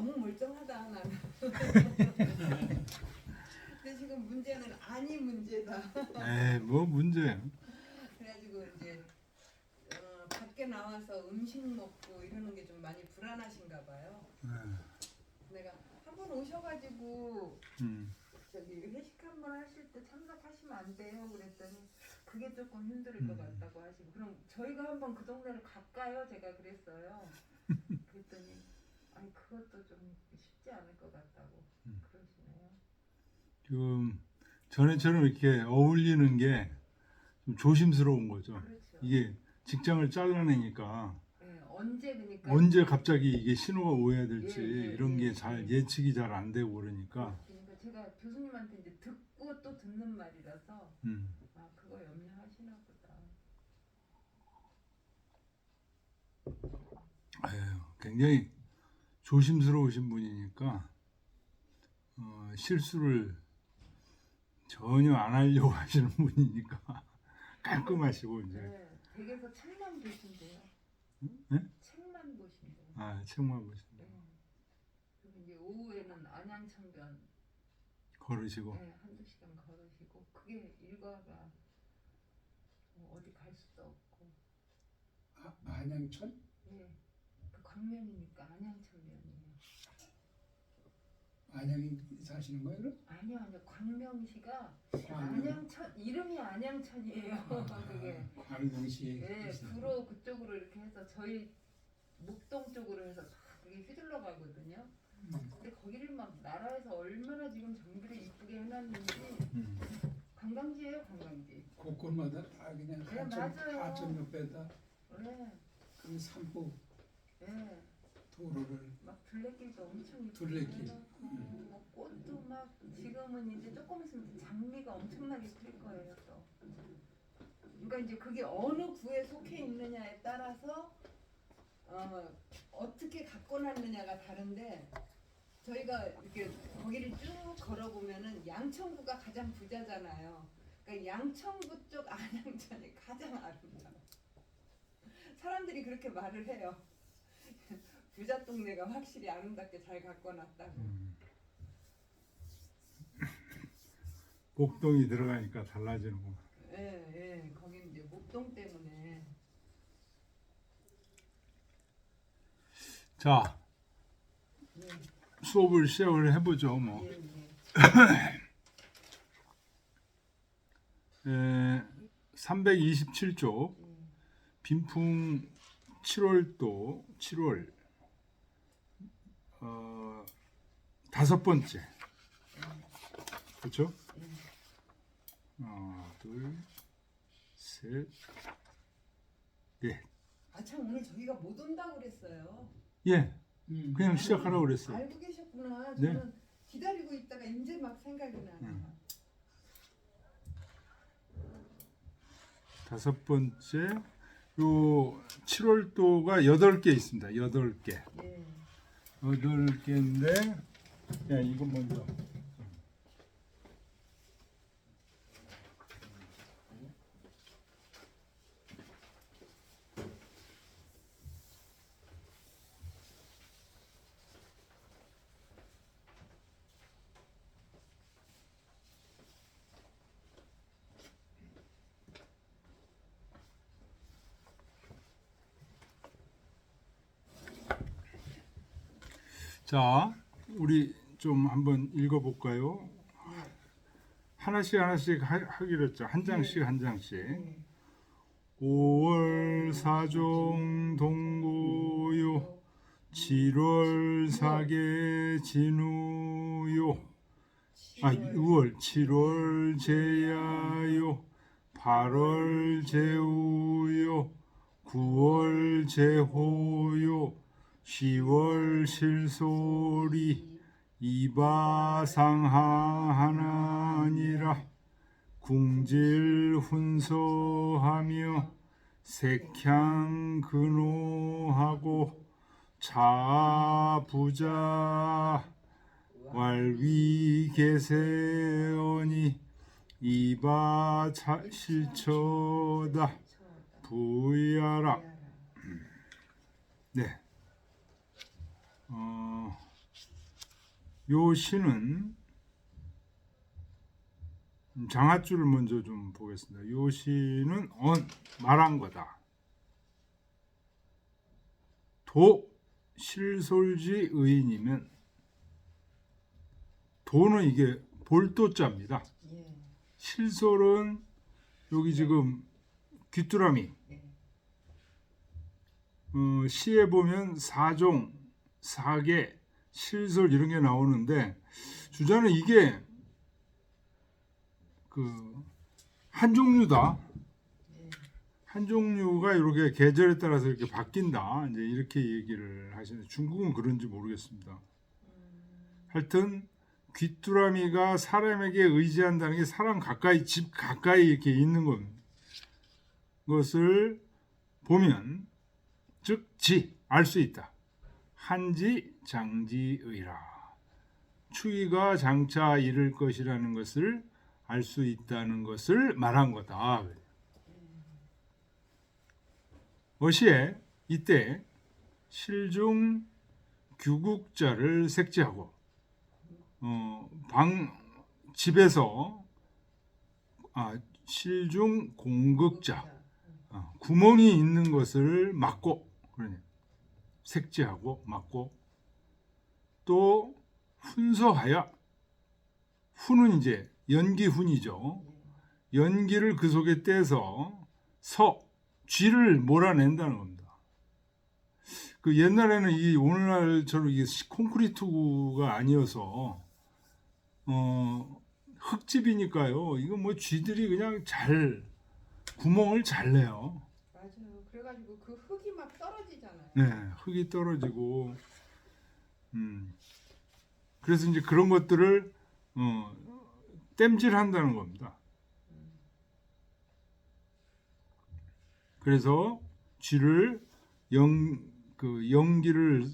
너무 멀쩡하다 나는. 근데 지금 문제는 아니 문제다. 에이, 뭐 문제야. 그래가지고 이제 밖에 나와서 음식 먹고 이러는 게 좀 많이 불안하신가 봐요. 내가 한번 오셔가지고 저기 회식 한번 하실 때 참석하시면 안 돼요? 그랬더니 그게 조금 힘들 것 같다고 하시고, 그럼 저희가 한번 그 동네를 갈까요? 제가 그랬어요. 그랬더니 아니 그것도 좀 쉽지 않을 것 같다고 그러시네요. 지금 전에처럼 이렇게 어울리는 게 좀 조심스러운 거죠. 그렇죠. 이게 직장을 잘라내니까 네, 언제 그러니까 언제 갑자기 이게 신호가 오야 될지 예, 예, 이런 예, 게 잘 예. 예측이 잘 안 되고 그러니까 그러니까 제가 교수님한테 이제 듣고 또 듣는 말이라서 아 그거 염려하시나 보다. 에휴, 굉장히 조심스러우신 분이니까 실수를 전혀 안 하려고 하시는 분이니까 깔끔하시고 이제 네, 댁에서 책만 보신대요. 네? 책만 보신대요. 책만 보시면 네. 그리고 이제 오후에는 안양천변 걸으시고 한두 시간 걸으시고, 그게 일과가 어디 갈 수도 없고. 안양천? 예, 그 광명이니까 안양천변이에요. 안양에 사시는 거예요? 아니요, 광명시가 광명. 안양천, 이름이 안양천이에요. 그게 광명시. 예, 구로 그쪽으로 이렇게 해서 저희 목동 쪽으로 해서 쫙 그게 휘둘러 가거든요. 근데 거기를 막 나라에서 얼마나 지금 정비를 이쁘게 해놨는지. 관광지예요, 관광지. 곳곳마다 다 그냥 네, 맞아요. 하천 옆에다 네, 그 산보 네. 도로를 막 둘레길도 엄청 이쁘게 둘레길. 해놓고, 뭐 꽃도 막 지금은 이제 조금 있으면 장미가 엄청나게 필 거예요 또. 그러니까 이제 그게 어느 구에 속해 있느냐에 따라서 어떻게 갖고 놨느냐가 다른데, 저희가 이렇게 거기를 쭉 걸어보면은 양천구가 가장 부자잖아요. 그러니까 양천구 쪽 안양천이 가장 아름다워. 사람들이 그렇게 말을 해요. 부자 동네가 확실히 아름답게 잘 갖고 놨다고. 목동이 들어가니까 달라지는구나. 예, 예. 거기는 이제 목동 때문에. 자, 예, 수업을 시작을 해보죠. 뭐 예, 예. 327쪽 빈풍 7월도 7월 다섯 번째, 그렇죠? 하나, 둘, 셋, 넷. 아 참, 오늘 저희가 못 온다고 그랬어요. 예, 그냥 시작하라고 그랬어요. 알고 계셨구나. 네. 저는 기다리고 있다가 이제 막 생각이 나네요. 다섯 번째, 요 7월도가 8개 있습니다. 8개. 예. 8개인데, 야, 이거 먼저. 자, 우리 좀 한번 읽어볼까요? 하나씩 하기로 했죠. 한 장씩 한 장씩. 5월 사종 동구요, 7월 사계 진우요, 6월 7월 제야요, 8월 제우요, 9월 제호요, 10월 실소리 이바상하하나니라. 궁질 훈서하며 색향 근호하고 자부자 왈위 계세어니 이바 실처다 부야라. 네. 요 시는 장하줄을 먼저 좀 보겠습니다. 요 시는 말한 거다. 도 실솔지 의인이면 도는 이게 볼도자입니다. 예. 실솔은 여기 지금 귀뚜라미. 예. 시에 보면 사종, 사계, 실솔 이런 게 나오는데 주자는 이게 한 종류다. 예. 한 종류가 이렇게 계절에 따라서 이렇게 바뀐다. 이제 이렇게 얘기를 하시는데 중국은 그런지 모르겠습니다. 하여튼 귀뚜라미가 사람에게 의지한다는 게 사람 가까이 집 가까이 이렇게 있는 것을 보면 즉 알 수 있다. 한지 장지의라. 추위가 장차 이를 것이라는 것을 알 수 있다는 것을 말한 거다. 어시에 이때 실중 규국자를 색지하고 집에서 실중 공극자 구멍이 있는 것을 막고 색지하고 막고 또 훈서하여 훈은 이제 연기훈이죠. 연기를 그 속에 떼서 쥐를 몰아낸다는 겁니다. 그 옛날에는 이 오늘날처럼 이게 콘크리트가 아니어서 흙집이니까요. 이거 뭐 쥐들이 그냥 구멍을 잘 내요. 맞아요. 그래가지고 그 흙이 막 떨어지잖아요. 네, 흙이 떨어지고 그래서 이제 그런 것들을 땜질한다는 겁니다. 그래서 쥐를 연기를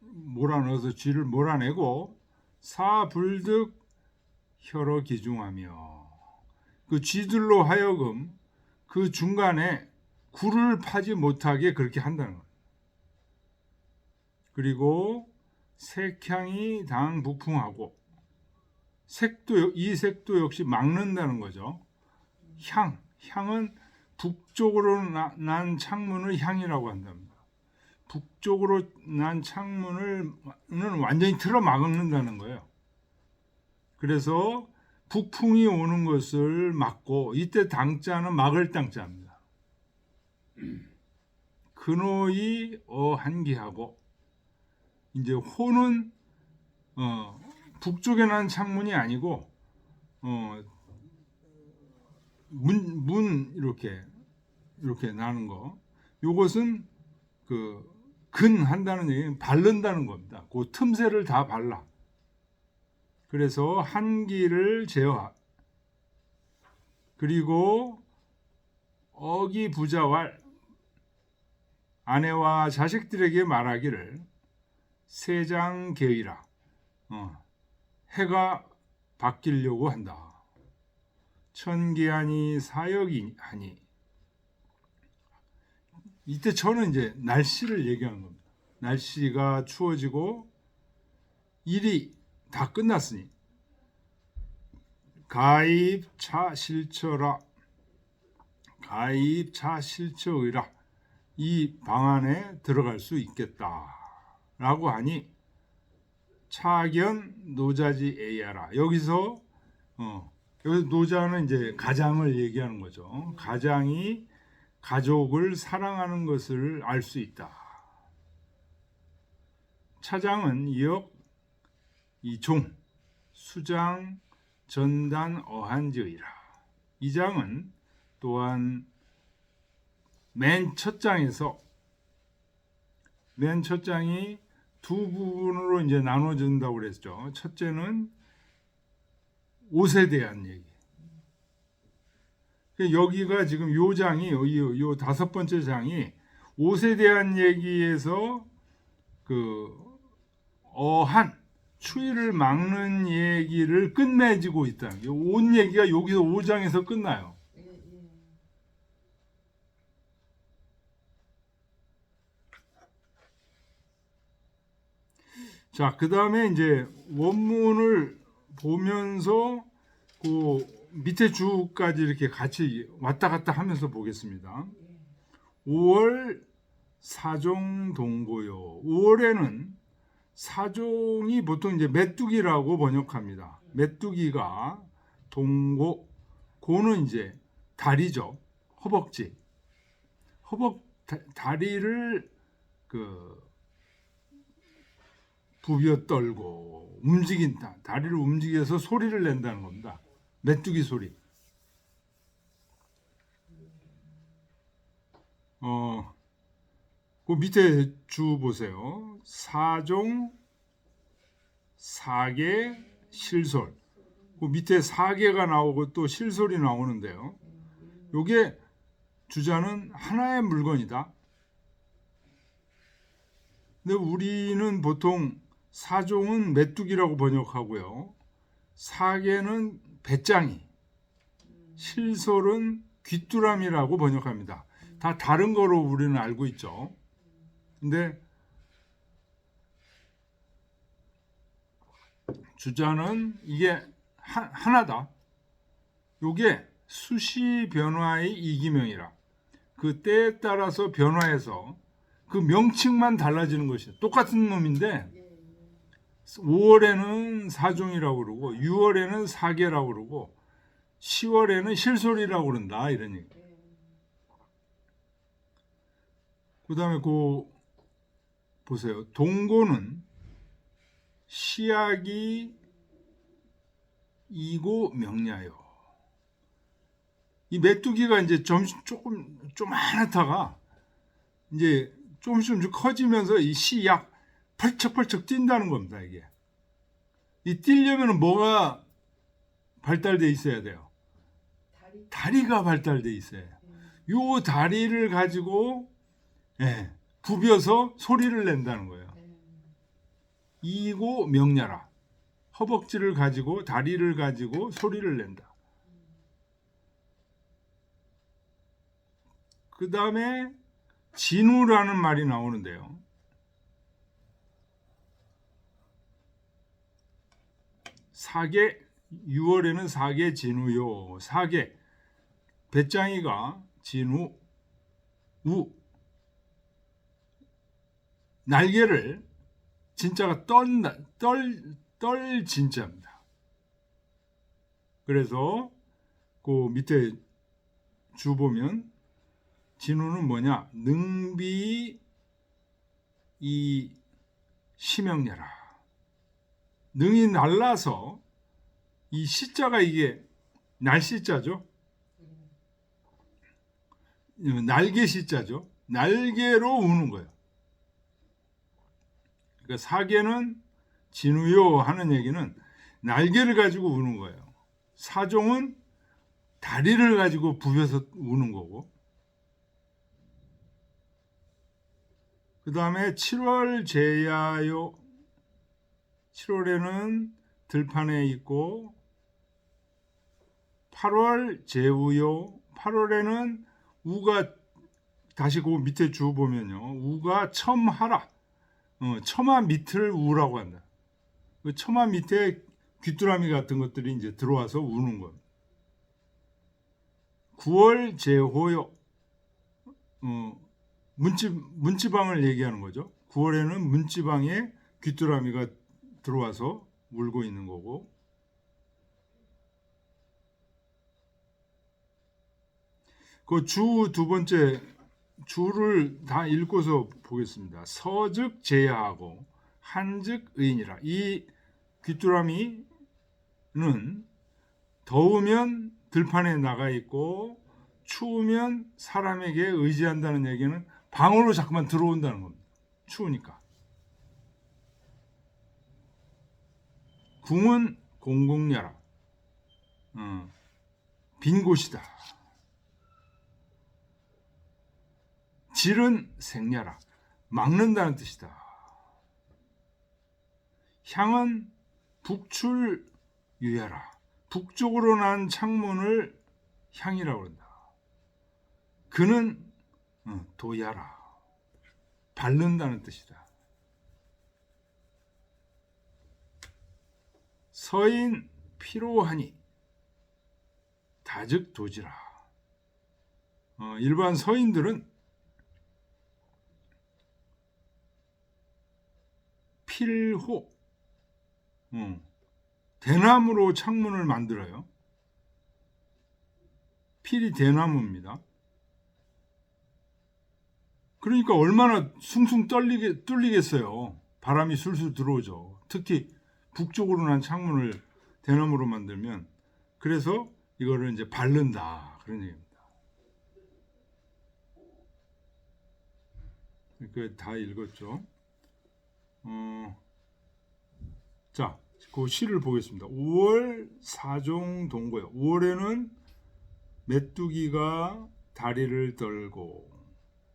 몰아넣어서 쥐를 몰아내고 사불득 혀로 기중하며 그 쥐들로 하여금 그 중간에 굴을 파지 못하게 그렇게 한다는 거예요. 그리고 색향이 당부풍하고 이 색도 역시 막는다는 거죠. 향은 북쪽으로 난 창문을 향이라고 한답니다. 북쪽으로 난 창문을 완전히 틀어 막는다는 거예요. 그래서 북풍이 오는 것을 막고 이때 당자는 막을 당자입니다. 근호이 한기하고 이제 호는 북쪽에 난 창문이 아니고 문 이렇게 나는 거. 요것은 근한다는 얘기는 바른다는 겁니다. 그 틈새를 다 발라. 그래서 한기를 제어하. 그리고 어기 부자왈 아내와 자식들에게 말하기를 세장계의라. 해가 바뀌려고 한다. 천기하니 사역이하니. 이때 저는 이제 날씨를 얘기하는 겁니다. 날씨가 추워지고 일이 다 끝났으니 가입차 실처라. 가입차 실처의라. 이 방 안에 들어갈 수 있겠다라고 하니 차견 노자지 에이하라. 여기서 노자는 이제 가장을 얘기하는 거죠. 가장이 가족을 사랑하는 것을 알 수 있다. 차장은 이역 이종 수장 전단 어한지의라. 이 장은 또한 맨 첫 장이 두 부분으로 이제 나눠진다고 그랬죠. 첫째는 옷에 대한 얘기. 여기가 지금 요 장이 요 다섯 번째 장이 옷에 대한 얘기에서 추위를 막는 얘기를 끝내지고 있다는 게 옷 얘기가 여기서 5장에서 끝나요. 자, 그 다음에 이제 원문을 보면서 그 밑에 주까지 이렇게 같이 왔다 갔다 하면서 보겠습니다. 5월 사종 동고요. 5월에는 사종이 보통 이제 메뚜기라고 번역합니다. 메뚜기가 동고, 고는 이제 다리죠. 허벅지. 다리를 부벼 떨고 움직인다. 다리를 움직여서 소리를 낸다는 겁니다. 메뚜기 소리. 그 밑에 주 보세요. 사종, 사계, 실솔. 그 밑에 사계가 나오고 또 실솔이 나오는데요. 요게 주자는 하나의 물건이다. 근데 우리는 보통 사종은 메뚜기라고 번역하고요. 사계는 배짱이, 실솔은 귀뚜라미라고 번역합니다. 다 다른 거로 우리는 알고 있죠. 근데 주자는 이게 하나다. 요게 수시 변화의 이기명이라. 그 때에 따라서 변화해서 그 명칭만 달라지는 것이에요. 똑같은 놈인데 5월에는 사종이라고 그러고 6월에는 사계라고 그러고 10월에는 실솔이라고 그런다. 이런 얘기. 그 다음에 보세요. 동고는 시약이 이고 명냐요. 이 메뚜기가 이제 좀 하나다가 이제 조금씩 커지면서 이 시약 펄쩍펄쩍 뛴다는 겁니다. 이게 이 뛰려면 뭐가 발달돼 있어야 돼요. 다리가 발달돼 있어요. 요 다리를 가지고 부벼서 소리를 낸다는 거예요. 이고 명냐라. 허벅지를 가지고 다리를 가지고 소리를 낸다. 그 다음에 진우라는 말이 나오는데요. 사계 6월에는 사계 진우요. 사계 배짱이가 진우 우 날개를 진짜가 떨 진짜입니다. 그래서 그 밑에 주 보면 진우는 뭐냐? 능비 이 시명녀라. 능이 날라서 이 시자가 이게 날시자죠. 날개 시자죠. 날개로 우는 거예요. 그러니까 사계는 진우요 하는 얘기는 날개를 가지고 우는 거예요. 사종은 다리를 가지고 부벼서 우는 거고. 그 다음에 7월 제야요. 7월에는 들판에 있고 8월 제우요. 8월에는 우가 다시 그 밑에 주 보면요. 우가 첨하라. 처마 밑을 우라고 한다. 그 처마 밑에 귀뚜라미 같은 것들이 이제 들어와서 우는 겁니다. 9월 제호요. 문지방을 얘기하는 거죠. 9월에는 문지방에 귀뚜라미가 들어와서 울고 있는 거고. 그 주 두 번째 주를 다 읽고서 보겠습니다. 서즉 제야하고 한즉 의인이라. 이 귀뚜라미는 더우면 들판에 나가 있고 추우면 사람에게 의지한다는 얘기는 방으로 자꾸만 들어온다는 겁니다. 추우니까. 궁은 공공야라. 빈 곳이다. 질은 생야라. 막는다는 뜻이다. 향은 북출유야라. 북쪽으로 난 창문을 향이라고 한다. 그는 도야라. 밟는다는 뜻이다. 서인 피로하니 다즉 도지라. 일반 서인들은 필호, 대나무로 창문을 만들어요. 필이 대나무입니다. 그러니까 얼마나 숭숭 뚫리겠어요. 바람이 술술 들어오죠. 특히 북쪽으로 난 창문을 대나무로 만들면, 그래서 이거를 이제 바른다 그런 얘기입니다. 그러니까 다 읽었죠. 자, 그 시를 보겠습니다. 5월 사종 동고요. 5월에는 메뚜기가 다리를 떨고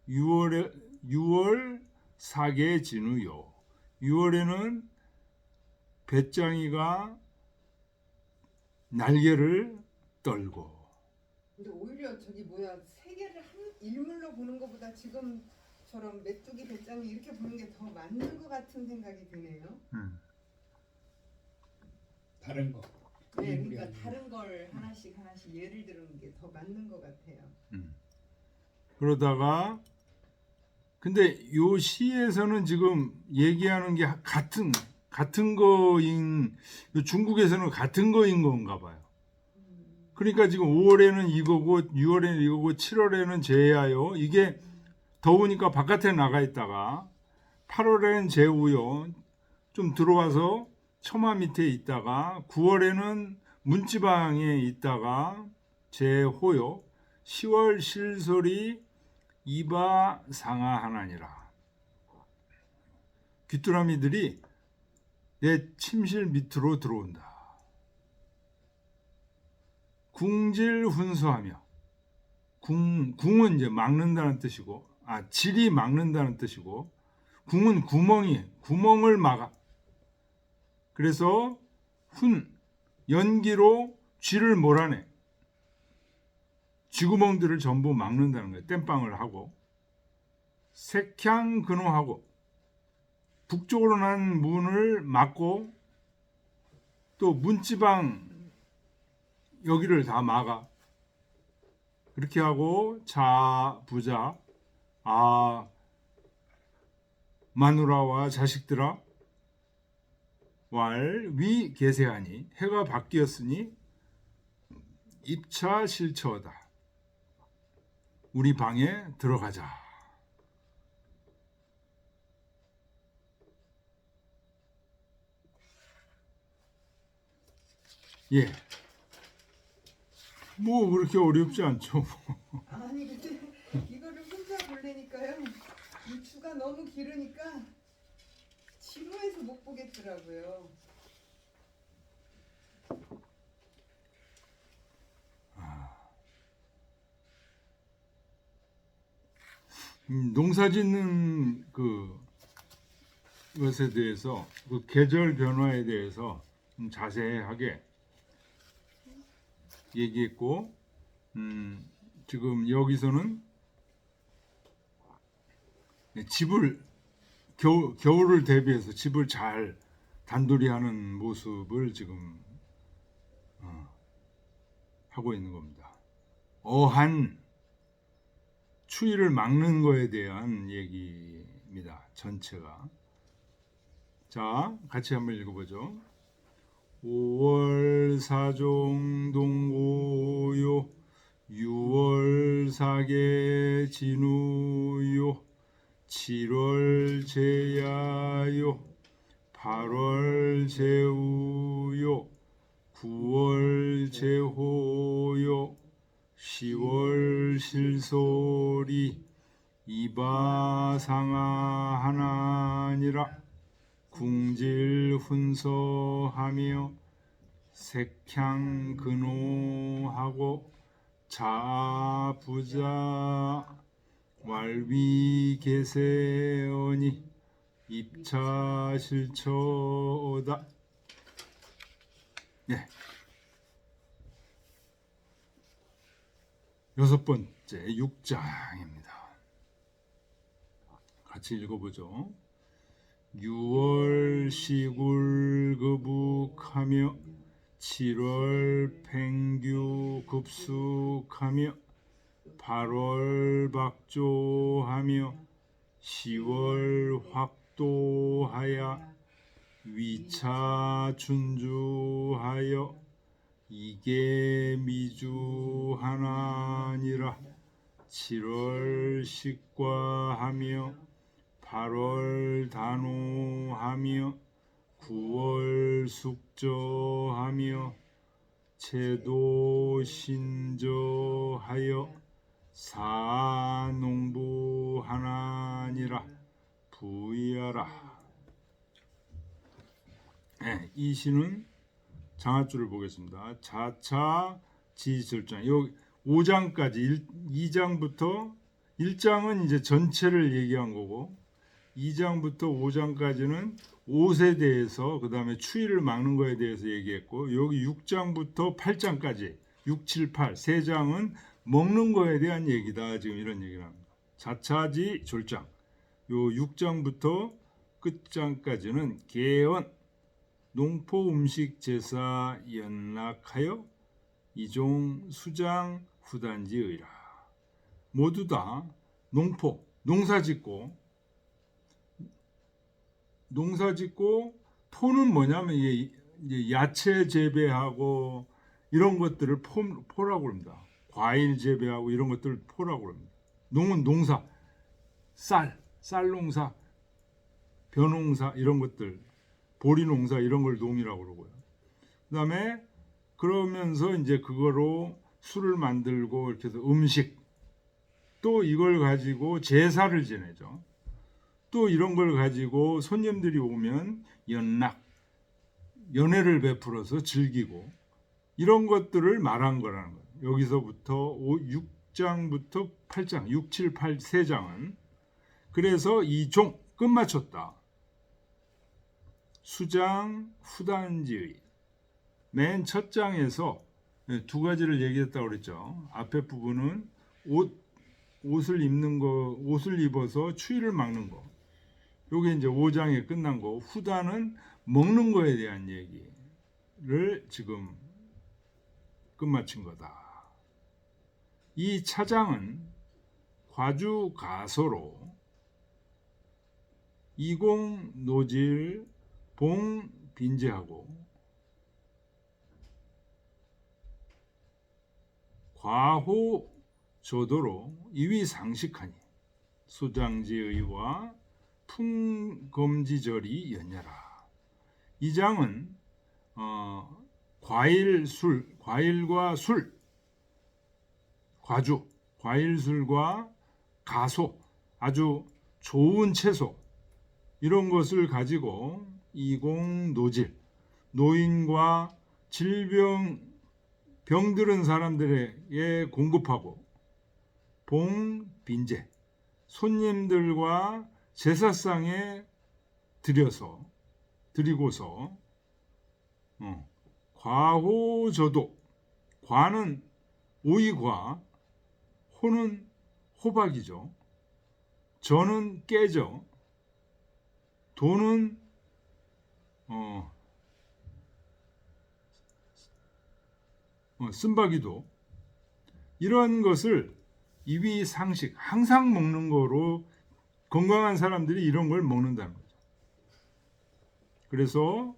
6월 사계 진우요. 6월에는 배짱이가 날개를 떨고. 근데 오히려 저기 뭐야 세계를 한 일물로 보는 것보다 지금처럼 메뚜기 배짱이 이렇게 보는 게 더 맞는 것 같은 생각이 드네요. 다른 거. 네, 일물이 그러니까 아니고. 다른 걸 하나씩 예를 드는 게 더 맞는 것 같아요. 그러다가 근데 요 시에서는 지금 얘기하는 게 같은 거인, 중국에서는 같은 거인 건가 봐요. 그러니까 지금 5월에는 이거고 6월에는 이거고 7월에는 제야요. 이게 더우니까 바깥에 나가 있다가 8월에는 제우요. 좀 들어와서 처마 밑에 있다가 9월에는 문지방에 있다가 제호요. 10월 실솔이 이바 상하하나니라. 귀뚜라미들이 내 침실 밑으로 들어온다. 궁질 훈수하며, 궁은 이제 막는다는 뜻이고, 질이 막는다는 뜻이고, 궁은 구멍을 막아. 그래서 연기로 쥐를 몰아내. 쥐구멍들을 전부 막는다는 거예요. 땜빵을 하고. 색향 근호하고, 북쪽으로 난 문을 막고, 또 문지방 여기를 다 막아. 그렇게 하고 부자, 마누라와 자식들아 위 계세하니 해가 바뀌었으니 입차 실처다. 우리 방에 들어가자. 예. 뭐 그렇게 어렵지 않죠. 아니 근데 이거를 혼자 보려니까요. 이 주가 너무 길으니까 지루해서 못 보겠더라고요. 농사 짓는 것에 대해서 그 계절 변화에 대해서 좀 자세하게 얘기했고, 지금 여기서는 집을 겨울을 대비해서 집을 잘 단돌이하는 모습을 지금 하고 있는 겁니다. 어한 추위를 막는 거에 대한 얘기입니다. 전체가. 자, 같이 한번 읽어보죠. 5월 사종 동고요, 6월 사계 진우요, 7월 제야요, 8월 제우요, 9월 제호요, 10월 실솔이 이바상하하나니라. 궁질 훈서하며 색향 근호하고 부자 왈위 계세어니 입차 실처다. 네. 6번째 6장입니다. 같이 읽어보죠. 6월 시굴 거북하며 7월 팽규 급숙하며 8월 박조하며 10월 확도하여 위차 춘주하여 이게 미주하나니라. 7월 식과하며 8월 단오하며 9월 숙저하며 채도 신저하여 사농부하나니라. 부이하라. 네, 이 시는 장하줄을 보겠습니다. 자차 지절장. 요 5장까지 2장부터 1장은 이제 전체를 얘기한 거고 2장부터 5장까지는 옷에 대해서 그다음에 추위를 막는 거에 대해서 얘기했고 여기 6장부터 8장까지 6, 7, 8 세 장은 먹는 거에 대한 얘기다. 지금 이런 얘기를 합니다. 자차지 졸장. 요 6장부터 끝장까지는 개언 농포 음식 제사 연락하여 이종 수장 후단지의라. 모두 다 농포 농사짓고 포는 뭐냐면 이제 야채 재배하고 이런 것들을 포라고 합니다. 과일 재배하고 이런 것들을 포라고 합니다. 농은 농사, 쌀 농사, 벼농사 이런 것들, 보리 농사 이런 걸 농이라고 그러고요. 그다음에 그러면서 이제 그거로 술을 만들고 이렇게 해서 음식 또 이걸 가지고 제사를 지내죠. 또 이런 걸 가지고 손님들이 오면 연회를 베풀어서 즐기고 이런 것들을 말한 거라는 거예요. 여기서부터 6장부터 8장, 6, 7, 8 세 장은 그래서 이 종 끝마쳤다. 수장 후단지의 맨 첫 장에서 두 가지를 얘기했다고 그랬죠. 앞에 부분은 옷을 입는 거, 옷을 입어서 추위를 막는 거. 요게 이제 5장에 끝난 거. 후단은 먹는 거에 대한 얘기를 지금 끝마친 거다. 이 차장은 과주 가소로 이공 노질 봉 빈제하고 과호 조도로 이위 상식하니 수장지의와 풍검지절이 연야라. 이 장은 과일과 술, 과주, 과일술과 가소, 아주 좋은 채소 이런 것을 가지고 이공노질, 노인과 병들은 사람들에게 공급하고 봉빈제, 손님들과 제사상에 드리고서 과호저도, 과는 오이과, 호는 호박이죠. 저는 깨죠. 도는 쓴바귀도. 이런 것을 이위상식 항상 먹는 거로 건강한 사람들이 이런 걸 먹는다는 거죠. 그래서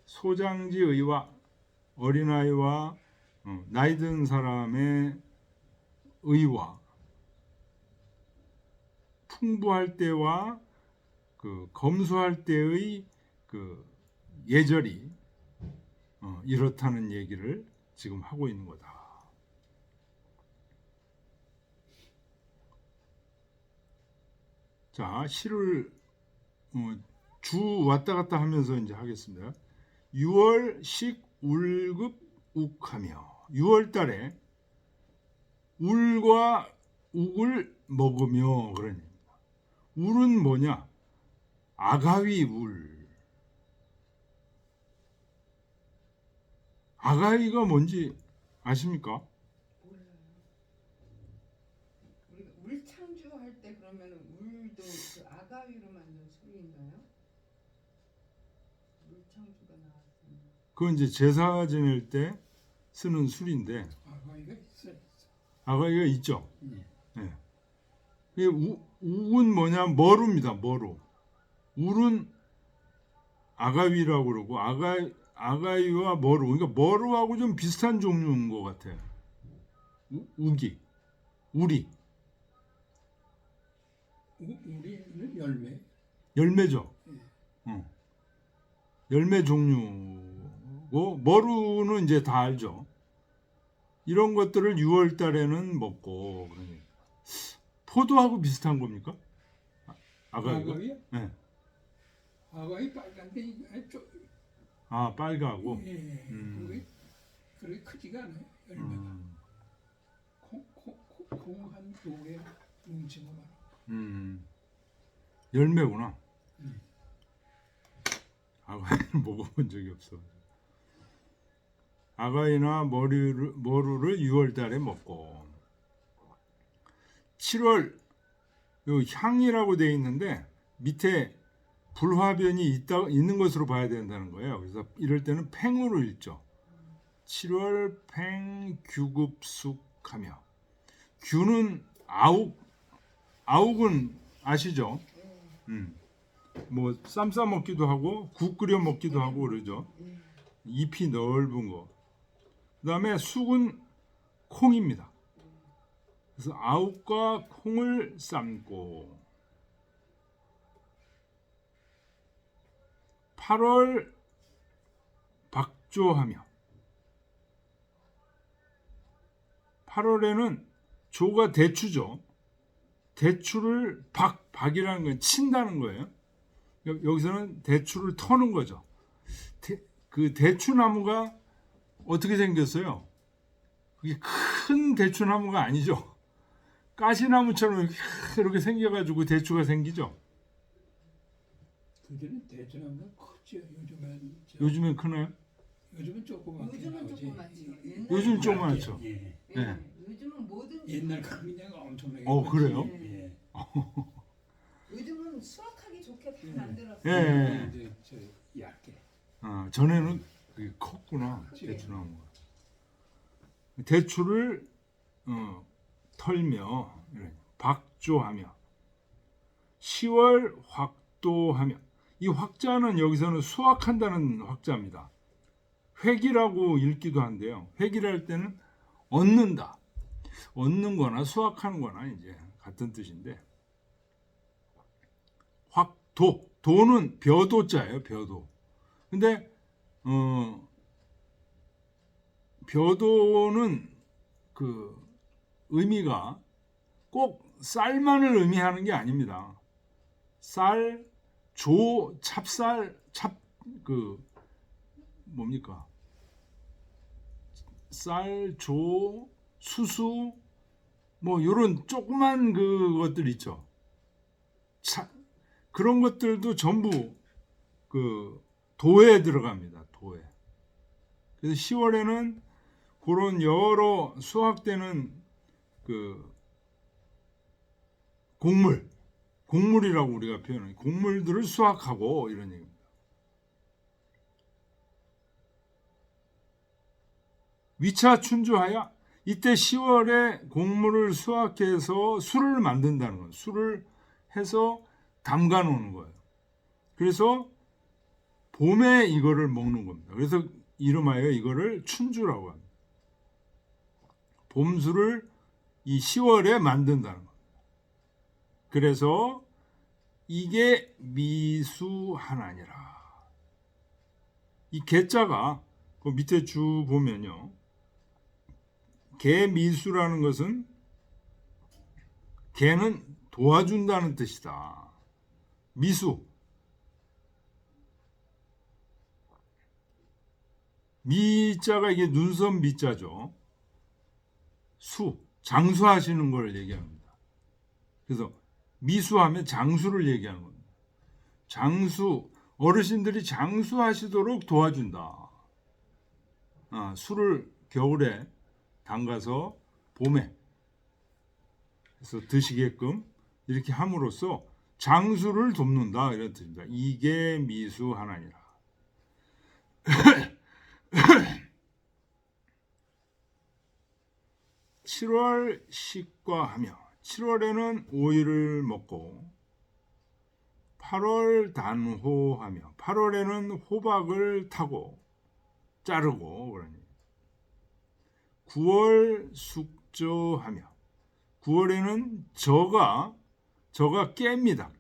소장지의와 어린아이와 나이 든 사람의 의와 풍부할 때와 그 검소할 때의 그 예절이 이렇다는 얘기를 지금 하고 있는 거다. 자, 시를 주 왔다 갔다 하면서 이제 하겠습니다. 6월 식 울급 욱하며 6월 달에 울과 욱을 먹으며 그런 얘기입니다. 울은 뭐냐? 아가위 울. 아가위가 뭔지 아십니까? 우리가 울창주 할 때 그러면 울도 그 아가위로 만든 술인가요? 그건 이제 제사 지낼 때 쓰는 술인데 아가이가 있어요. 아가이가 있죠. 예. 예. 이게 우는 뭐냐? 머루입니다. 머루. 울은 아가위라고 그러고 아가위와 머루. 그러니까 머루하고 좀 비슷한 종류인 것 같아요. 우기, 우리, 우리는 열매. 열매죠. 열매 종류고 머루는 이제 다 알죠. 이런 것들을 6월 달에는 먹고 그러니까. 포도하고 비슷한 겁니까? 아가위가? 아가이요? 네. 아가이 빨간데 이게 아 빨가고. 예. 그렇게 크지가 않아요. 열매가. 콩한 두 개 뭉친 거만. 열매구나. 아가이는 먹어본 적이 없어. 아가이나 머루를 6월 달에 먹고 7월 요 향이라고 되어 있는데 밑에 불화변이 있는 것으로 봐야 된다는 거예요. 그래서 이럴 때는 팽으로 읽죠. 7월 팽규급숙하며 규는 아욱은 아시죠? 뭐 쌈 싸 먹기도 하고 국 끓여 먹기도 하고 그러죠. 잎이 넓은 거. 그다음에 숙은 콩입니다. 그래서 아욱과 콩을 삶고 8월 박조하며 8월에는 조가 대추죠. 대추를 박이라는 건 친다는 거예요. 여기서는 대추를 터는 거죠. 그 대추나무가 어떻게 생겼어요? 그게 큰 대추나무가 아니죠. 가시나무처럼 이렇게 생겨가지고 대추가 생기죠. 그전에 대전하면 컸죠. 요즘엔 크나요? 요즘은 조그맣게 요즘은 나오지. 조그맣죠. 요즘 조그맣죠. 예. 네. 요즘은 뭐든지 옛날 그냥 엄청나게. 그래요? 예. 요즘은 수확하기 좋게 다 만들었어요. 예. 이제 저 얇게. 전에는 그게 컸구나. 대추나무가. 대추를 털며 박조하며 10월 확도하며 이 확자는 여기서는 수확한다는 확자입니다. 획이라고 읽기도 한데요. 획이랄 때는 얻는다. 얻는 거나 수확하는 거나 이제 같은 뜻인데 확도 도는 벼도자예요. 벼도. 근데 벼도는 그 의미가 꼭 쌀만을 의미하는 게 아닙니다. 쌀, 조, 찹쌀, 뭡니까? 쌀, 조, 수수, 뭐 이런 조그만 그것들 있죠. 그런 것들도 전부 그 도에 들어갑니다. 도에. 그래서 10월에는 그런 여러 수확되는 그 곡물이라고 우리가 표현해요. 곡물들을 수확하고 이런 얘기입니다. 위차 춘주하여 이때 10월에 곡물을 수확해서 술을 만든다는 거예요. 술을 해서 담가 놓는 거예요. 그래서 봄에 이거를 먹는 겁니다. 그래서 이름하여 이거를 춘주라고 합니다. 봄술을 이 10월에 만든다는 겁니다. 그래서 이게 미수하나니라. 이 개자가 그 밑에 주 보면요. 개미수라는 것은 개는 도와준다는 뜻이다. 미수. 미자가 이게 눈썹 미자죠. 장수하시는 걸 얘기합니다. 그래서 미수하면 장수를 얘기하는 겁니다. 어르신들이 장수하시도록 도와준다. 술을 겨울에 담가서 봄에 해서 드시게끔 이렇게 함으로써 장수를 돕는다 이런 뜻입니다. 이게 미수하나니라. 7월 식과하며 7월에는 오이를 먹고 8월 단호하며 8월에는 호박을 타고 자르고 그러니 9월 숙저하며 9월에는 저가 깨입니다.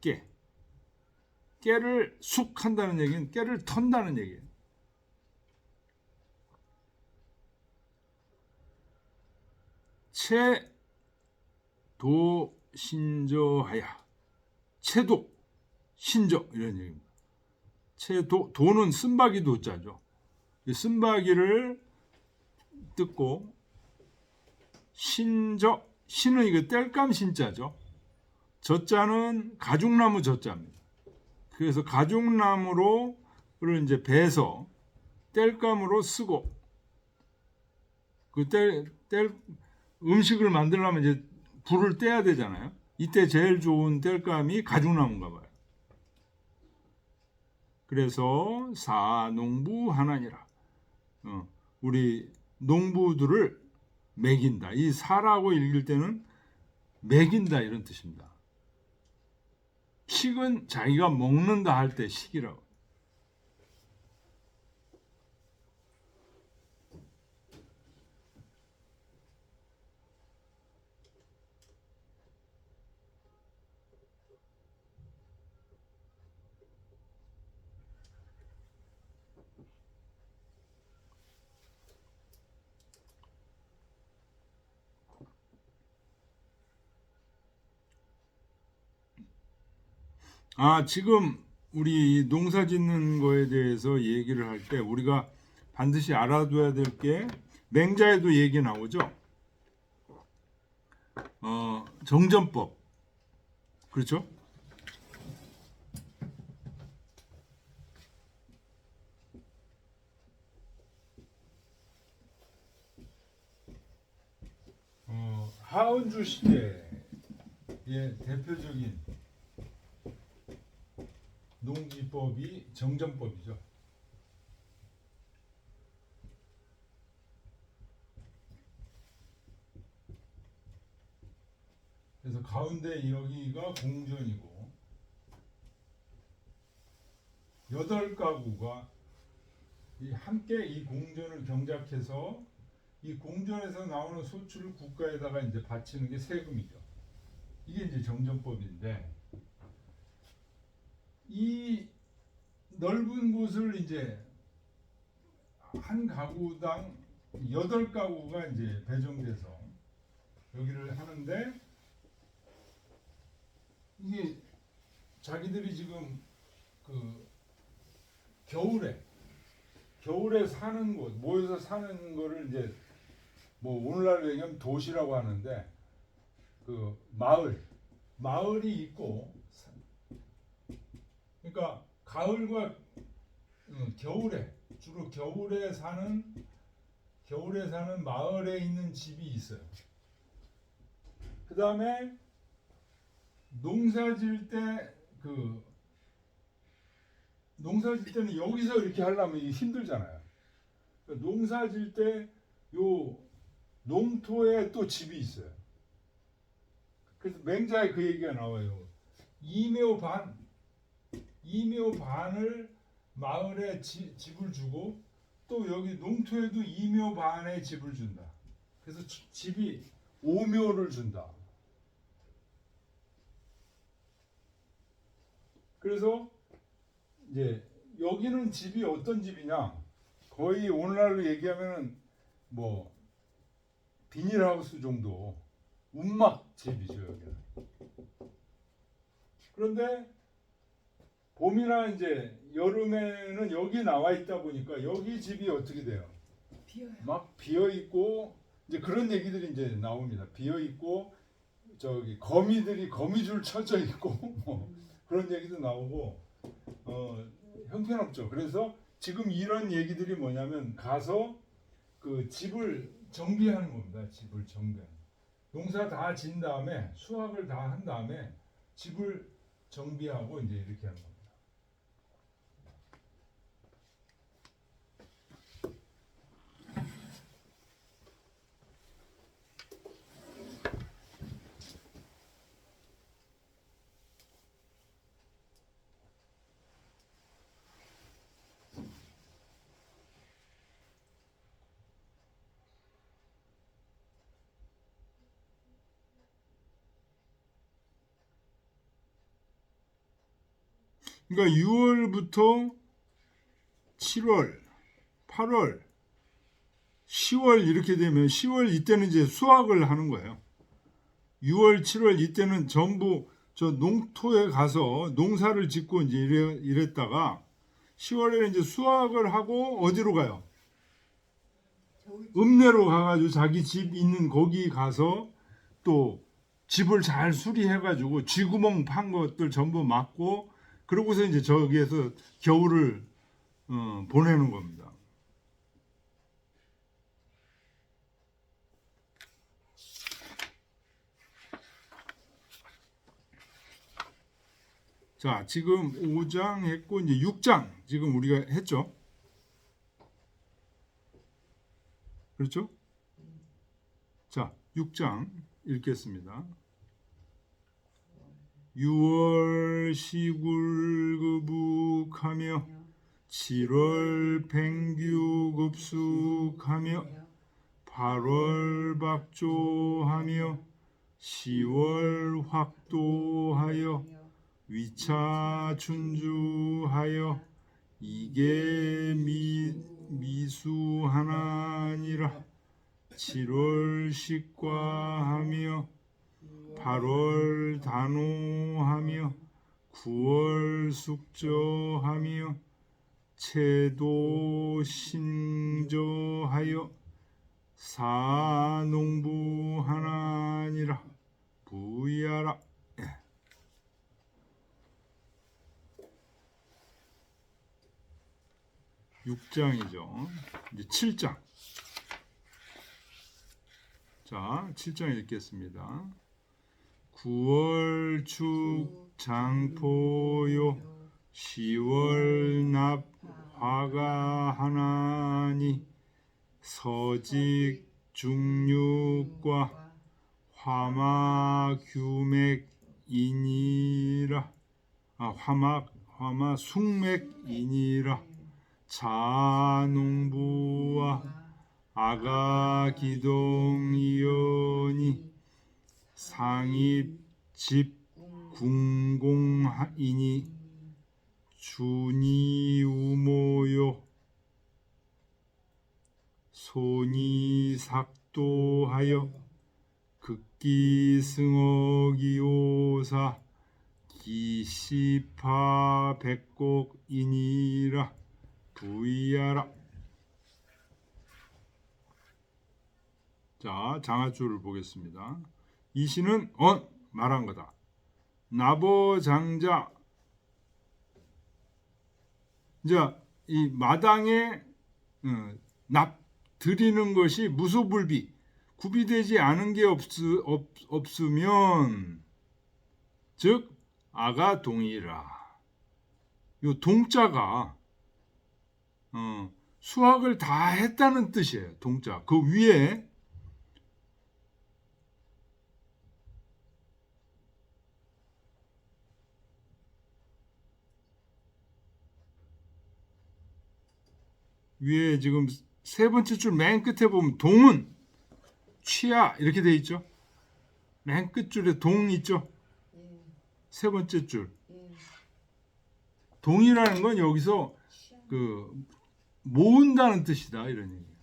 깨를 숙한다는 얘기는 깨를 턴다는 얘기예요. 채도신저하여 채도 신저 이런 얘기입니다. 도는 쓴바귀 도자죠. 쓴바귀를 뜯고 신저 신은 이거 땔감 신자죠. 저자는 가죽나무 저자입니다. 그래서 가죽나무를 이제 베서 땔감으로 쓰고 그 음식을 만들려면 이제 불을 떼야 되잖아요. 이때 제일 좋은 땔감이 가죽나무인가 봐요. 그래서 사농부 하나니라. 우리 농부들을 먹인다. 이 사라고 읽을 때는 먹인다 이런 뜻입니다. 식은 자기가 먹는다 할 때 식이라고. 지금 우리 농사 짓는 거에 대해서 얘기를 할 때 우리가 반드시 알아둬야 될 게 맹자에도 얘기 나오죠. 정전법. 그렇죠? 하은주 시대의 대표적인 농기법이 정전법이죠. 그래서 가운데 여기가 공전이고 8가구가 함께 이 공전을 경작해서 이 공전에서 나오는 소출을 국가에다가 이제 바치는 게 세금이죠. 이게 이제 정전법인데 이 넓은 곳을 이제 한 가구당 8가구가 이제 배정돼서 여기를 하는데 이게 자기들이 지금 그 겨울에 사는 곳 모여서 사는 거를 이제 뭐 오늘날로 얘기하면 도시라고 하는데 그 마을이 있고 그러니까 가을과 주로 겨울에 사는 마을에 있는 집이 있어요. 그 다음에 농사 질 때는 여기서 이렇게 하려면 이게 힘들잖아요. 그러니까 농사 질 때 요 농토에 또 집이 있어요. 그래서 맹자에 그 얘기가 나와요. 이묘 반을 마을에 집을 주고 또 여기 농토에도 이묘 반에 집을 준다. 그래서 집이 5묘를 준다. 그래서 이제 여기는 집이 어떤 집이냐? 거의 오늘날로 얘기하면은 뭐 비닐하우스 정도 운막 집이죠 여기는. 그런데 봄이나 이제 여름에는 여기 나와 있다 보니까 여기 집이 어떻게 돼요? 비어요. 막 비어 있고 이제 그런 얘기들이 이제 나옵니다. 비어 있고 저기 거미줄 쳐져 있고 뭐 그런 얘기도 나오고 형편없죠. 그래서 지금 이런 얘기들이 뭐냐면 가서 그 집을 정비하는 겁니다. 집을 정비하는. 농사 다 진 다음에 수확을 다 한 다음에 집을 정비하고 이제 이렇게 하는 겁니다. 그러니까 6월부터 7월, 8월, 10월 이렇게 되면 10월 이때는 이제 수확을 하는 거예요. 6월, 7월 이때는 전부 저 농토에 가서 농사를 짓고 이제 이랬다가 10월에 이제 수확을 하고 어디로 가요? 읍내로 가가지고 자기 집 있는 거기 가서 또 집을 잘 수리해가지고 쥐구멍 판 것들 전부 막고 그러고서 이제 저기에서 겨울을 보내는 겁니다. 자, 지금 5장 했고 이제 6장 지금 우리가 했죠. 그렇죠? 자, 6장 읽겠습니다. 6월 시굴급욱하며 7월 팽규급숙하며 8월 박조하며 10월 확도하여 위차 춘주하여 이게 미수하나니라. 7월 식과하며 8월 단오하며 9월 숙저하며 채도 신저하여 사농부하나니라. 부이하라. 6장이죠. 이제 7장. 자, 7장 읽겠습니다. 9월 축 장포요 10월 납 화가 하나니 서직 중육과 화마 규맥이니라. 화마 숙맥이니라. 자농부와 아가기동이여니 상입집 궁공이니 주니우모요 소니삭도하여 극기승어기오사 기시파 백곡이니라. 부이하라. 자, 장하줄을 보겠습니다. 이 시는 말한 거다. 나보장자. 이제 이 마당에 납 드리는 것이 무소불비 구비되지 않은 게 없으면 즉 아가 동이라. 요 동자가 수확을 다 했다는 뜻이에요. 동자. 그 위에 지금 세 번째 줄 맨 끝에 보면 동은 취야 이렇게 돼 있죠. 맨 끝줄에 동 있죠. 세 번째 줄. 동이라는 건 여기서 그 모은다는 뜻이다 이런 얘기예요.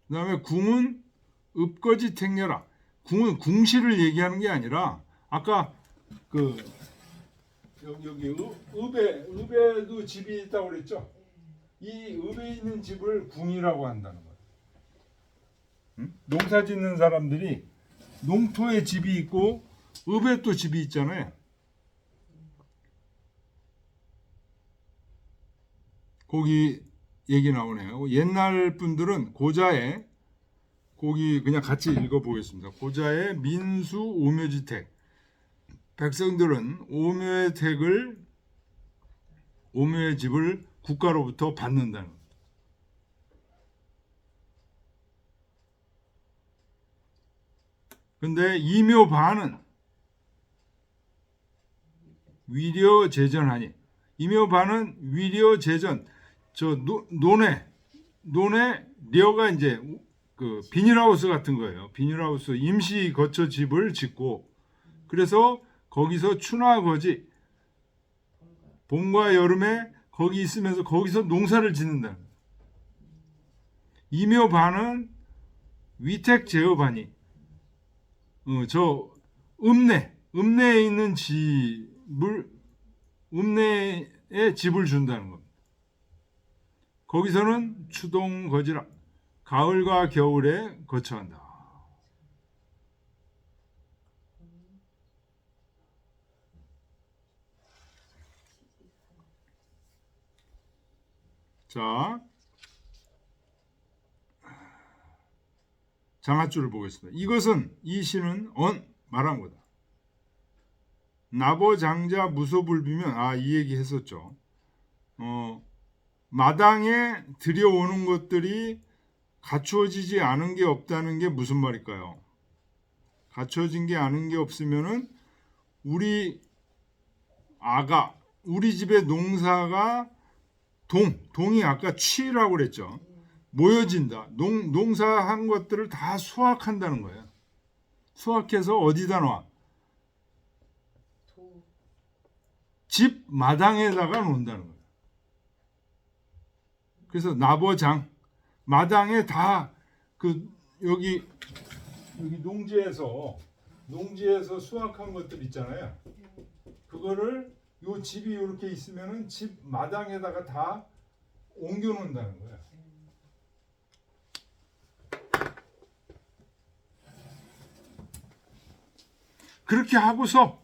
그다음에 궁은 읍거지 택녀라. 궁은 궁시를 얘기하는 게 아니라 아까 그 여기 읍에도 집이 있다고 그랬죠. 이 읍에 있는 집을 궁이라고 한다는 거예요. 농사 짓는 사람들이 농토에 집이 있고 읍에 또 집이 있잖아요. 거기 얘기 나오네요. 옛날 분들은 고자에 거기 그냥 같이 읽어보겠습니다. 고자의 민수 오묘지택. 백성들은 오묘의 집을 국가로부터 받는다는 겁니다. 근데 이묘반은 위려제전하니. 이묘반은 위려제전. 저 논에 려가 이제 그 비닐하우스 같은 거예요. 비닐하우스 임시 거처 집을 짓고 그래서 거기서 추나 거지 봄과 여름에 거기 있으면서 거기서 농사를 짓는다. 이묘 반은 위택 제어반이 저 읍내에 있는 읍내에 집을 준다는 겁니다. 거기서는 추동 거지라 가을과 겨울에 거처한다. 자, 장하줄을 보겠습니다. 이 시는 말한 거다. 나보장자 무소불비면 이 얘기 했었죠. 마당에 들여오는 것들이 갖추어지지 않은 게 없다는 게 무슨 말일까요? 갖춰진 게 않은 게 없으면은 우리 집의 농사가 동이 아까 취라고 그랬죠. 모여진다. 농사한 것들을 다 수확한다는 거예요. 수확해서 어디다 놔? 집 마당에다가 놓는다는 거예요. 그래서 나보장 마당에 다 여기 농지에서 수확한 것들 있잖아요. 그거를 요 집이 이렇게 있으면은 집 마당에다가 다 옮겨 놓는다는 거예요. 그렇게 하고서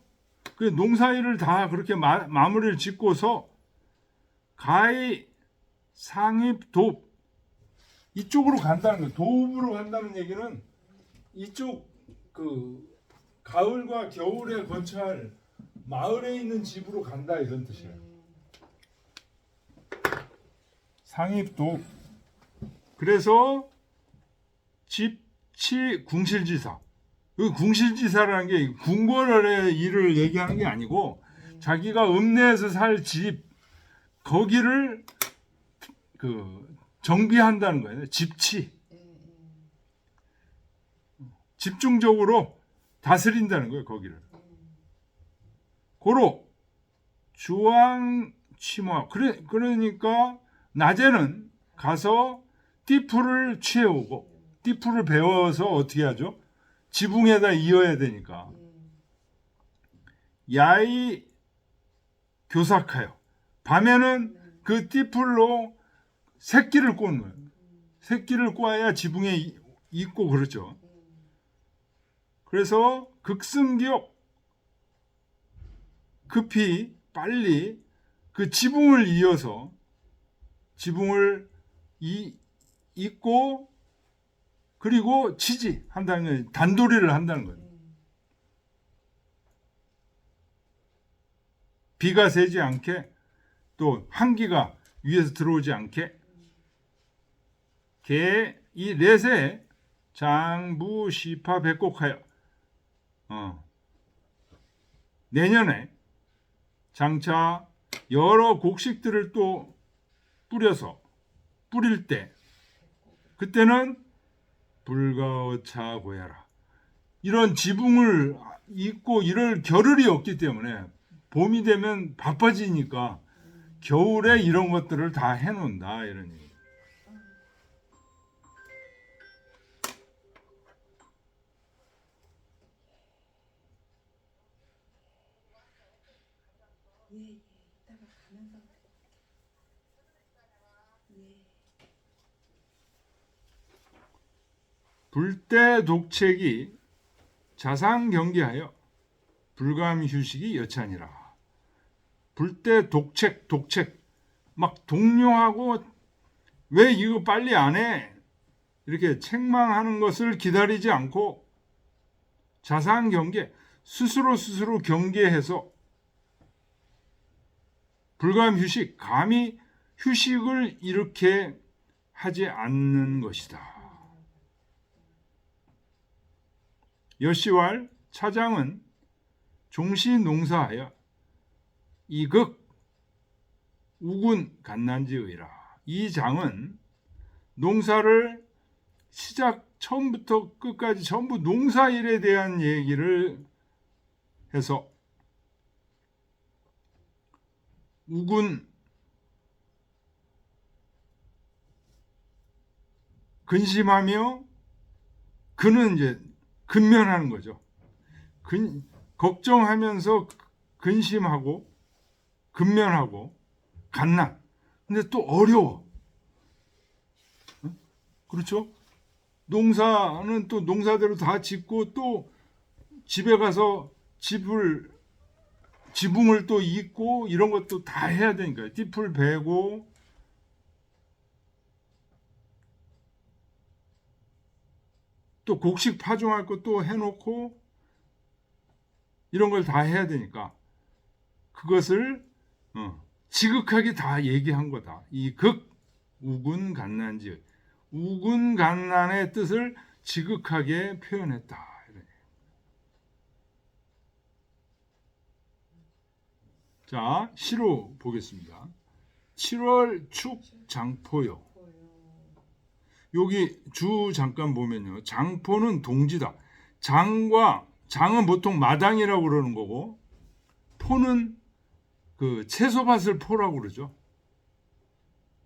그 농사일을 다 그렇게 마무리를 짓고서 가히 상입 돕 이쪽으로 간다는 거예요. 돕으로 간다는 얘기는 이쪽 가을과 겨울에 거처할 마을에 있는 집으로 간다 이런 뜻이에요. 상입도. 그래서 집치 궁실지사. 그 궁실지사라는 게 궁궐의 일을 얘기하는 게 아니고 자기가 읍내에서 살 집 거기를 정비한다는 거예요. 집치. 집중적으로 다스린다는 거예요. 거기를. 고로 주왕치마. 그러니까 낮에는 가서 띠풀을 취해오고 띠풀을 배워서 어떻게 하죠? 지붕에다 이어야 되니까 야이 교삭하여 밤에는 그 띠풀로 새끼를 꼬는 거예요. 새끼를 꼬아야 지붕에 있고 그렇죠. 그래서 극승기업 급히 빨리 그 지붕을 이어서 지붕을 잇고 그리고 한다는 거예요. 단도리를 한다는 거예요. 비가 새지 않게 또 한기가 위에서 들어오지 않게 이 내세 장부 시파 백곡하여 내년에 장차 여러 곡식들을 또 뿌릴 때 그때는 불가어차 고야라. 이런 지붕을 잇고 이럴 겨를이 없기 때문에 봄이 되면 바빠지니까 겨울에 이런 것들을 다 해놓는다 이런 얘기. 이따가 가면서 불때 독책이 자상 경계하여 불감 휴식이 여차니라. 불때 독책 막 동료하고 왜 이거 빨리 안 해? 이렇게 책망하는 것을 기다리지 않고 자상 경계 스스로 경계해서 불감 휴식 감히 휴식을 이렇게 하지 않는 것이다. 여시왈 차장은 종시 농사하여 이극 우군 간난지의라. 이 장은 농사를 시작 처음부터 끝까지 전부 농사일에 대한 얘기를 해서 우군 근심하며 그는 이제 근면하는 거죠. 걱정하면서 근심하고 근면하고 간난. 근데 또 어려워. 그렇죠? 농사는 또 농사대로 다 짓고 또 집에 가서 지붕을 또 잇고 이런 것도 다 해야 되니까요. 띠풀 베고 또 곡식 파종할 것도 해놓고 이런 걸 다 해야 되니까 그것을 지극하게 다 얘기한 거다. 이 우군간난지 우군간난의 뜻을 지극하게 표현했다. 자, 시로 보겠습니다. 7월 축장포요. 여기 주 잠깐 보면요. 장포는 동지다. 장은 보통 마당이라고 그러는 거고 포는 그 채소밭을 포라고 그러죠.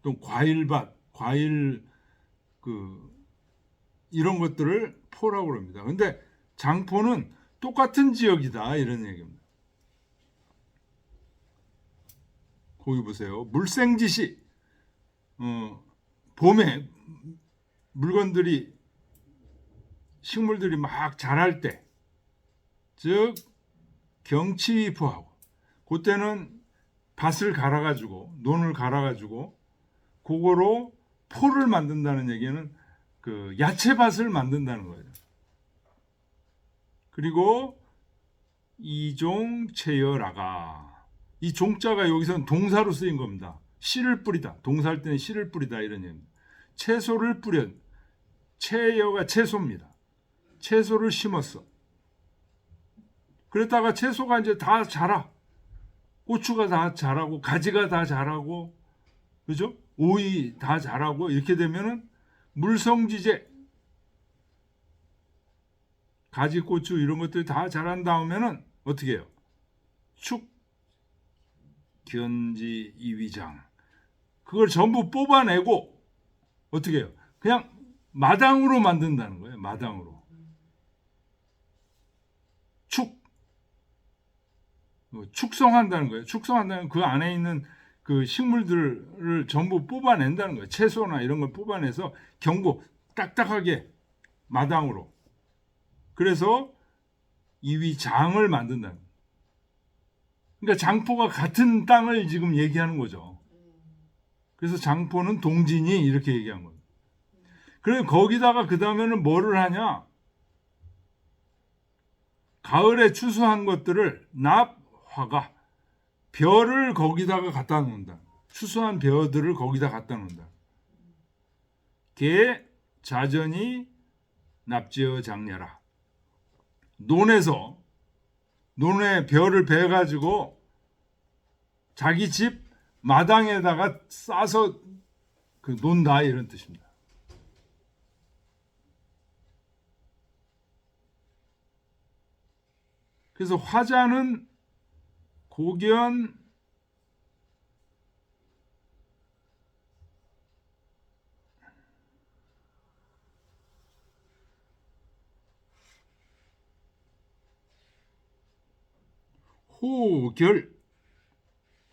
또 과일밭, 과일 이런 것들을 포라고 그럽니다. 근데 장포는 똑같은 지역이다 이런 얘기입니다. 거기 보세요. 물생지시 봄에 식물들이 막 자랄 때, 즉 경치포하고 그때는 밭을 갈아가지고 논을 갈아가지고 그거로 포를 만든다는 얘기는 그 야채밭을 만든다는 거예요. 그리고 이종체여라가 이 종자가 여기서는 동사로 쓰인 겁니다. 씨를 뿌리다. 동사할 때는 씨를 뿌리다 이런 얘기입니다. 채소를 뿌려. 채여가 채소입니다. 채소를 심었어. 그랬다가 채소가 이제 다 자라. 고추가 다 자라고 가지가 다 자라고 그죠? 오이 다 자라고 이렇게 되면은 물성지제 가지 고추 이런 것들이 다 자란 다음에는 어떻게 해요? 축견지 이위장 그걸 전부 뽑아내고 어떻게 해요? 그냥 마당으로 만든다는 거예요. 마당으로 축성한다는 거예요. 축성한다는 그 안에 있는 그 식물들을 전부 뽑아낸다는 거예요. 채소나 이런 걸 뽑아내서 경고 딱딱하게 마당으로. 그래서 이위장을 만든다는 거예요. 그러니까 장포가 같은 땅을 지금 얘기하는 거죠. 그래서 장포는 동진이 이렇게 얘기한 거예요. 그래서 거기다가 그 다음에는 뭐를 하냐? 가을에 추수한 것들을 납화가 벼를 거기다가 갖다 놓는다. 추수한 벼들을 거기다 갖다 놓는다. 개 자전이 납지어 장려라. 논에 벼를 베가지고 자기 집 마당에다가 싸서 논다 이런 뜻입니다. 그래서 화자는 고견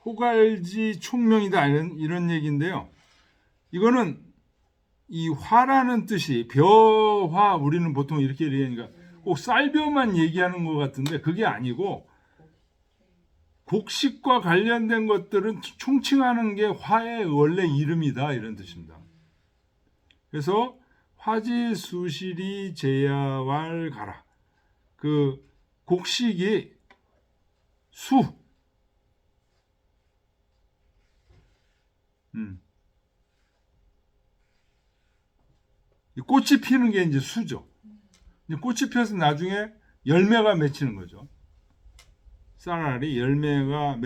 호갈지 총명이다 이런 얘기인데요. 이거는 이 화라는 뜻이 벼화 우리는 보통 이렇게 얘기하니까 꼭 쌀벼만 얘기하는 것 같은데 그게 아니고 곡식과 관련된 것들은 총칭하는 게 화의 원래 이름이다 이런 뜻입니다. 그래서 화지수실이 제야왈 가라. 그 곡식이 꽃이 피는 게 이제 수죠. 꽃이 피어서 나중에 열매가 맺히는 거죠. 쌀알이 열매가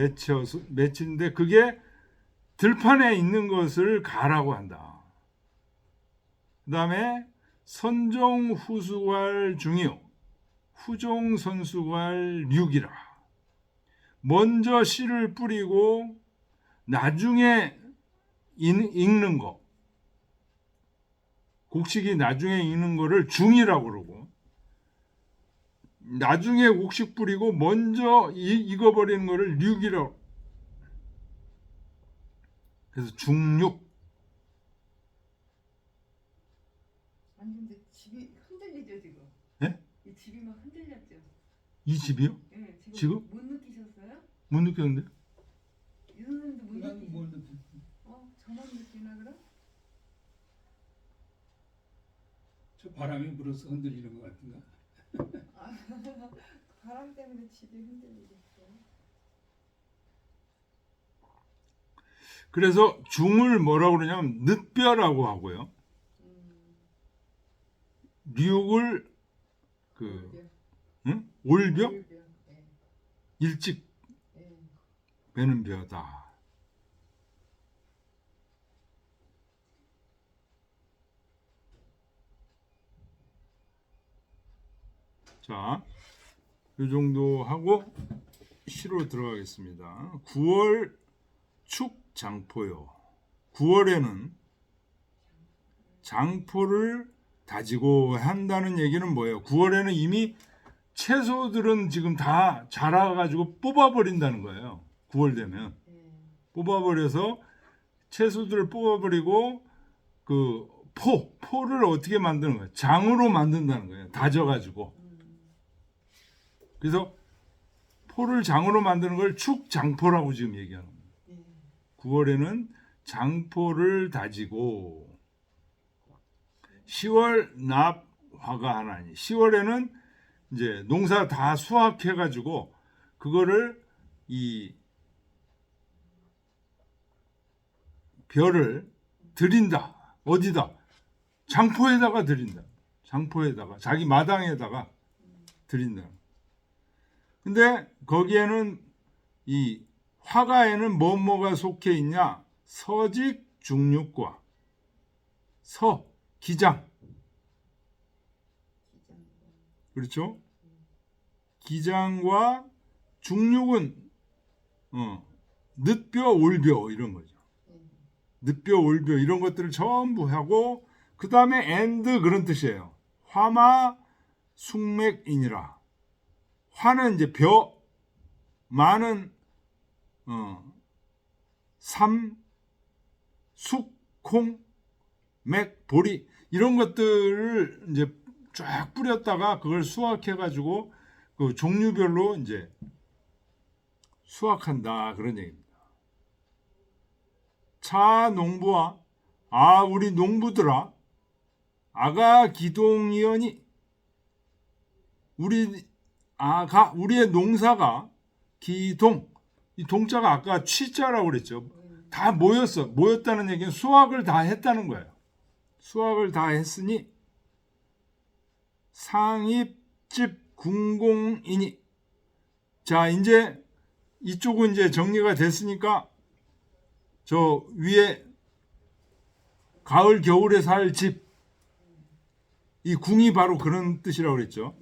맺히는데 그게 들판에 있는 것을 가라고 한다. 그 다음에 선종 후수괄 중이요 후종 선수괄 류기라. 먼저 씨를 뿌리고 나중에 익는 거, 곡식이 나중에 익는 거를 중이라고 그러고, 나중에 곡식 뿌리고 먼저 익어버리는 거를 류이라고. 그래서 중육. 아니 근데 집이 흔들리죠 지금. 예? 이 집이 막 흔들렸죠. 이 집이요? 예, 지금? 못 느끼셨어요? 못 느꼈는데? 유선생도 못 난 느끼셨어요? 뭘 느끼? 저만 느끼나 그럼? 저 바람이 불어서 흔들리는 것 같은가? 바람 때문에 집이 흔들리겠어요. 그래서 중을 뭐라고 그러냐면 늦벼라고 하고요. 류을 올벼? 예. 일찍 예. 배는 벼다. 자, 이 정도 하고 시로 들어가겠습니다. 9월 축장포요. 9월에는 장포를 다지고 한다는 얘기는 뭐예요? 9월에는 이미 채소들은 지금 다 자라가지고 뽑아버린다는 거예요. 9월 되면 뽑아버려서 채소들을 뽑아버리고 그 포를 어떻게 만드는 거예요? 장으로 만든다는 거예요. 다져가지고. 그래서 포를 장으로 만드는 걸 축장포라고 지금 얘기하는 거예요. 9월에는 장포를 다지고 10월 납화가 하나니 10월에는 이제 농사 다 수확해가지고 그거를 이 벼를 드린다. 어디다? 장포에다가 드린다. 장포에다가 자기 마당에다가 드린다. 근데 거기에는 이 화가에는 뭐가 속해 있냐? 서직 중육과 기장. 그렇죠? 기장과 중육은 늦벼, 올벼 이런 거죠. 늦벼, 올벼 이런 것들을 전부 하고 그 다음에 and 그런 뜻이에요. 화마 숙맥이니라. 화는 이제 벼, 마는 삼, 숙, 콩, 맥, 보리 이런 것들을 이제 쫙 뿌렸다가 그걸 수확해가지고 그 종류별로 이제 수확한다 그런 얘기입니다. 차 농부와 우리 농부들아 아가 기동이여니 우리의 농사가 기동 이 동자가 아까 취자라고 그랬죠. 다 모였다는 얘기는 수확을 다 했다는 거예요. 수확을 다 했으니 상입집 궁공이니 자 이제 이쪽은 이제 정리가 됐으니까 저 위에 가을 겨울에 살 집 이 궁이 바로 그런 뜻이라고 그랬죠.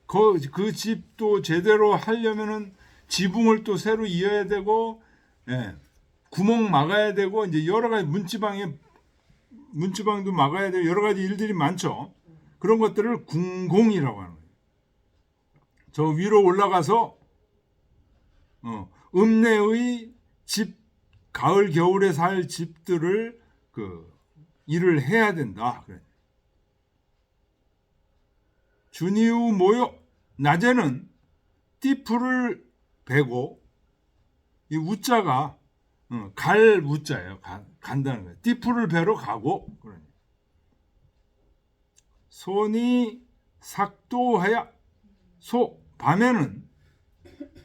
그 집도 제대로 하려면은 지붕을 또 새로 이어야 되고 구멍 막아야 되고 이제 여러 가지 문지방도 막아야 되고 여러 가지 일들이 많죠. 그런 것들을 궁공이라고 하는 거예요. 저 위로 올라가서 읍내의 집 가을 겨울에 살 집들을 일을 해야 된다. 그래. 준이후 모여 낮에는 띠풀을 베고 이 우자가 갈 우자예요. 간다는 거예요. 띠풀을 베러 가고 그러니. 손이 삭도하야 밤에는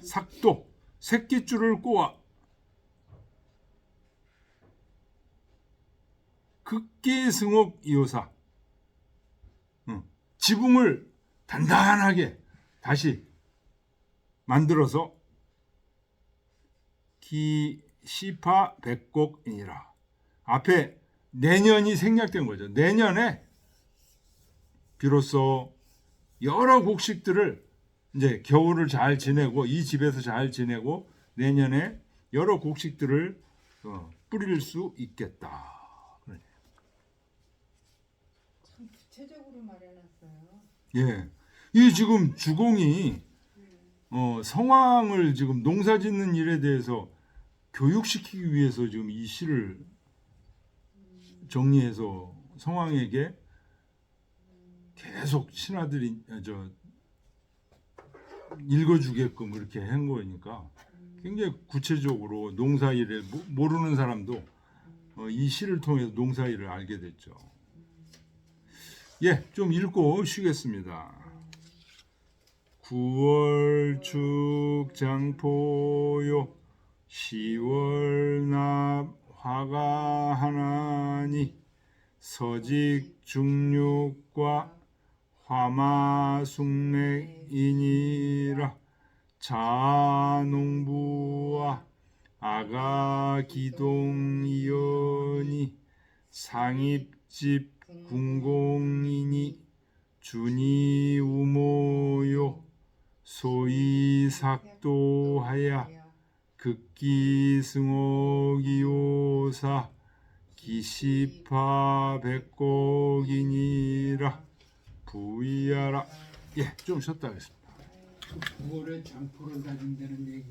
삭도 새끼줄을 꼬아 극기승옥 이호사 지붕을 단단하게 다시 만들어서 기시파 백곡이니라. 앞에 내년이 생략된 거죠. 내년에 비로소 여러 곡식들을 이제 겨울을 잘 지내고 이 집에서 잘 지내고 내년에 여러 곡식들을 뿌릴 수 있겠다. 참 구체적으로 말해놨어요. 예, 이 지금 주공이 성왕을 지금 농사짓는 일에 대해서 교육시키기 위해서 지금 이 시를 정리해서 성왕에게 계속 신하들이 읽어주게끔 이렇게 한 거니까 굉장히 구체적으로 농사일을 모르는 사람도 이 시를 통해서 농사일을 알게 됐죠. 예, 좀 읽고 쉬겠습니다. 9월 축장포요 10월 납 화가 하나니 서직 중육과 화마숙맥이니라 자농부와 아가기동이여니 상입집 궁공이니 준이 우모요 소이삭도하야 극기승옥이요사 기시파 백곡이니라 부이하라. 예, 좀 쉬었다 하겠습니다. 그 9월에 장포를 다진다는 얘기.